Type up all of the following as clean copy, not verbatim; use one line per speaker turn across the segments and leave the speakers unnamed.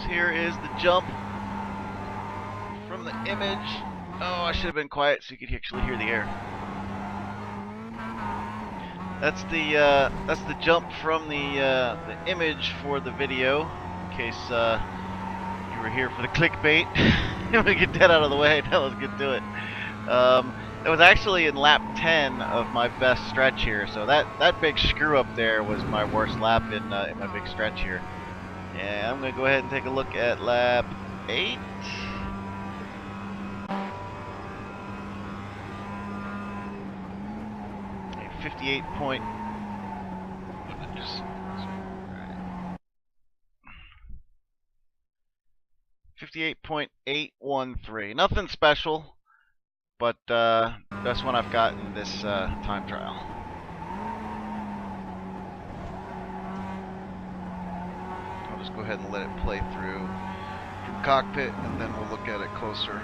here is the jump from the image. Oh, I should have been quiet so you could actually hear the air. That's the jump from the image for the video. In case you were here for the clickbait. We get that out of the way. Now let's get to it. It was actually in lap 10 of my best stretch here, so that big screw up there was my worst lap in my big stretch here. And I'm going to go ahead and take a look at lap 8. A 58 point. 58.813. Nothing special, but best one I've got in this time trial. I'll just go ahead and let it play through from cockpit, and then we'll look at it closer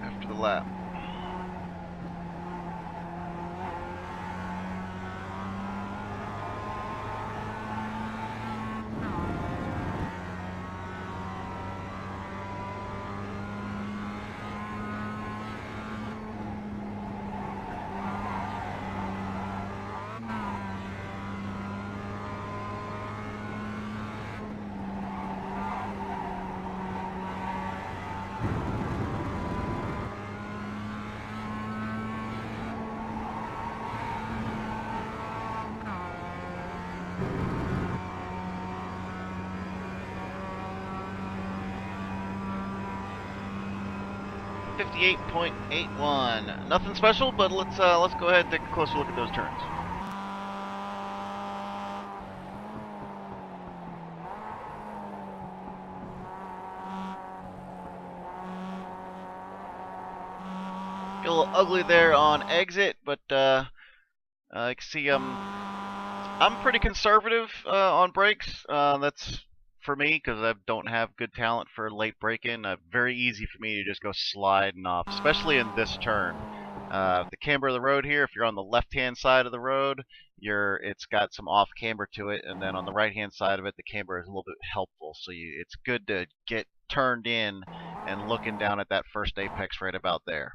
after the lap. .81. Nothing special, but let's go ahead and take a closer look at those turns. Get a little ugly there on exit, but you can see I'm pretty conservative on brakes. That's for me because I don't have good talent for late braking. Very easy for me to just go sliding off, especially in this turn. The camber of the road here, if you're on the left-hand side of the road, it's got some off camber to it, and then on the right-hand side of it, the camber is a little bit helpful. So it's good to get turned in and looking down at that first apex right about there.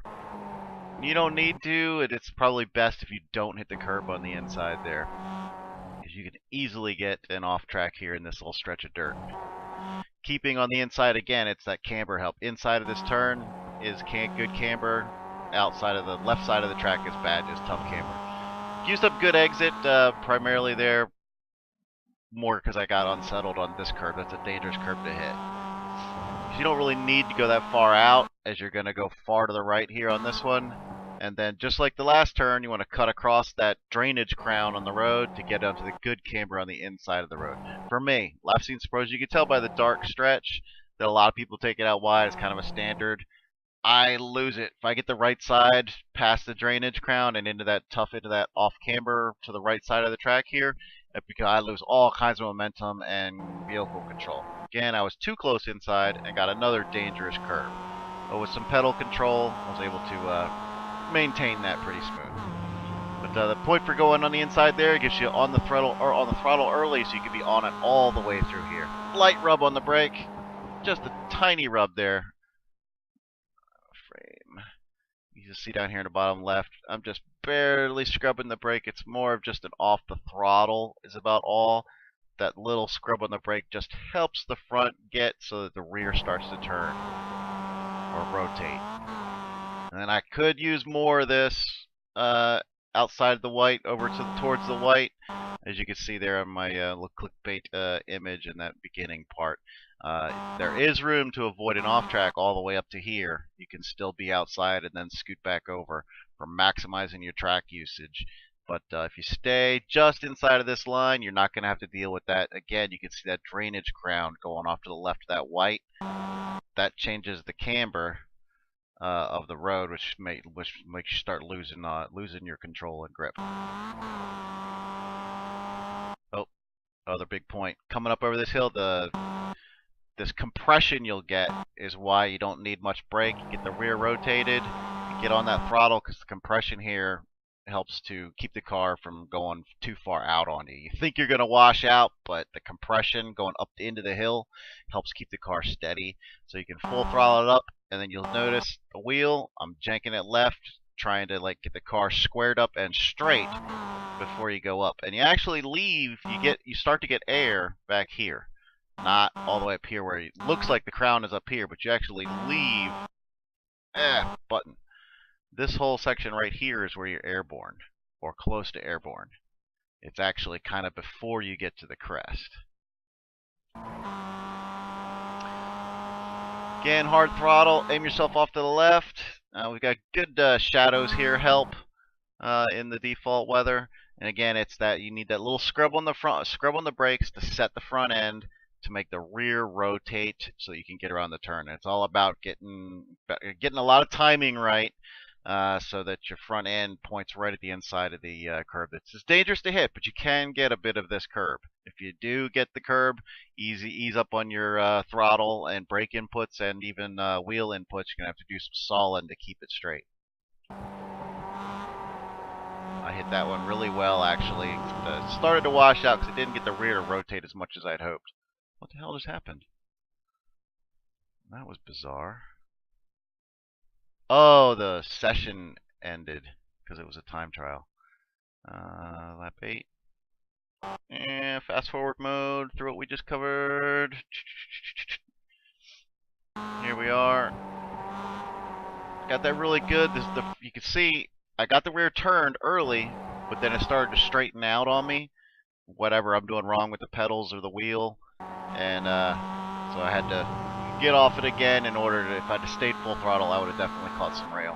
You don't need to. It's probably best if you don't hit the curb on the inside there, because you can easily get an off track here in this little stretch of dirt. Keeping on the inside again, it's that camber help. Inside of this turn is good camber. Outside of the left side of the track is bad, just tough camber. Used up good exit, primarily there, more because I got unsettled on this curb. That's a dangerous curb to hit. You don't really need to go that far out, as you're going to go far to the right here on this one. And then just like the last turn, you want to cut across that drainage crown on the road to get onto the good camber on the inside of the road. For me, I've seen pros, you can tell by the dark stretch that a lot of people take it out wide. It's kind of a standard. I lose it. If I get the right side past the drainage crown and into that off camber to the right side of the track here, because I lose all kinds of momentum and vehicle control. Again, I was too close inside and got another dangerous curve. But with some pedal control, I was able to maintain that pretty smooth. But the point for going on the inside there, it gets you on the throttle early, so you can be on it all the way through here. Light rub on the brake, just a tiny rub there. Frame. You can see down here in the bottom left, I'm just barely scrubbing the brake. It's more of just an off the throttle is about all. That little scrub on the brake just helps the front get so that the rear starts to turn or rotate. And then I could use more of this outside the white over towards the white, as you can see there on my little clickbait image in that beginning part. There is room to avoid an off track all the way up to here. You can still be outside and then scoot back over for maximizing your track usage. But if you stay just inside of this line, you're not going to have to deal with that. Again, you can see that drainage crown going off to the left of that white. That changes the camber of the road, which makes you start losing your control and grip. Oh, other big point. Coming up over this hill, this compression you'll get is why you don't need much brake. You get the rear rotated, you get on that throttle because the compression here helps to keep the car from going too far out on you. You think you're going to wash out, but the compression going up into the hill helps keep the car steady. So you can full throttle it up, and then you'll notice the wheel, I'm janking it left, trying to like get the car squared up and straight before you go up. And you actually leave, you start to get air back here. Not all the way up here where it looks like the crown is up here, but you actually leave button. This whole section right here is where you're airborne, or close to airborne. It's actually kind of before you get to the crest. Again, hard throttle, aim yourself off to the left. We've got good shadows here, help in the default weather. And again, it's that you need that little scrub on the front, scrub on the brakes to set the front end to make the rear rotate so you can get around the turn. And it's all about getting a lot of timing right. So that your front end points right at the inside of the curb. It's dangerous to hit, but you can get a bit of this curb. If you do get the curb, ease up on your throttle and brake inputs and even wheel inputs. You're going to have to do some sawing to keep it straight. I hit that one really well, actually. It started to wash out because it didn't get the rear to rotate as much as I'd hoped. What the hell just happened? That was bizarre. Oh, the session ended because it was a time trial. Lap 8. And fast forward mode through what we just covered. Here we are. Got that really good. You can see I got the rear turned early, but then it started to straighten out on me. Whatever I'm doing wrong with the pedals or the wheel. And so I had to get off it again in order to, if I'd stayed full throttle, I would have definitely caught some rail.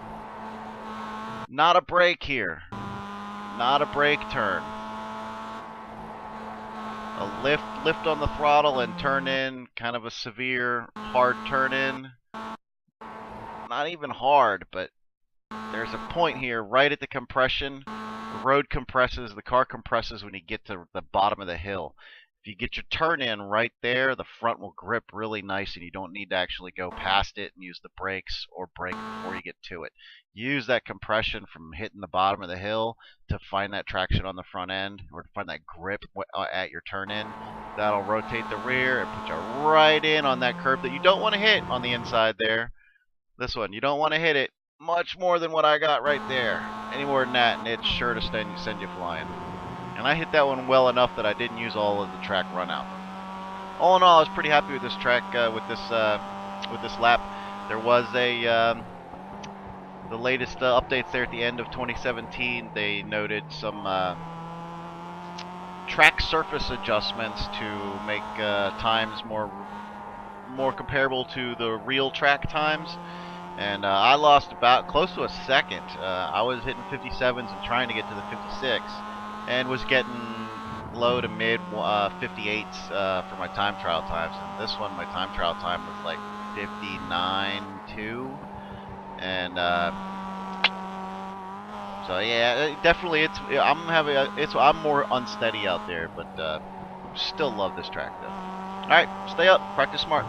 Not a brake here. Not a brake turn. A lift on the throttle and turn in, kind of a severe, hard turn in. Not even hard, but there's a point here right at the compression. The road compresses, the car compresses when you get to the bottom of the hill. If you get your turn in right there, the front will grip really nice and you don't need to actually go past it and use the brakes or brake before you get to it. Use that compression from hitting the bottom of the hill to find that traction on the front end, or to find that grip at your turn in. That'll rotate the rear and put you right in on that curb that you don't want to hit on the inside there. This one, you don't want to hit it much more than what I got right there. Any more than that and it's sure to send you flying. And I hit that one well enough that I didn't use all of the track run out. All in all, I was pretty happy with this track, with this lap. There was the latest updates there at the end of 2017. They noted some track surface adjustments to make times more comparable to the real track times. And I lost about close to a second. I was hitting 57s and trying to get to the 56. And was getting low to mid 58s for my time trial times. And this one, my time trial time was like 59.2. And so yeah, definitely I'm more unsteady out there, but still love this track though. All right, stay up, practice smart.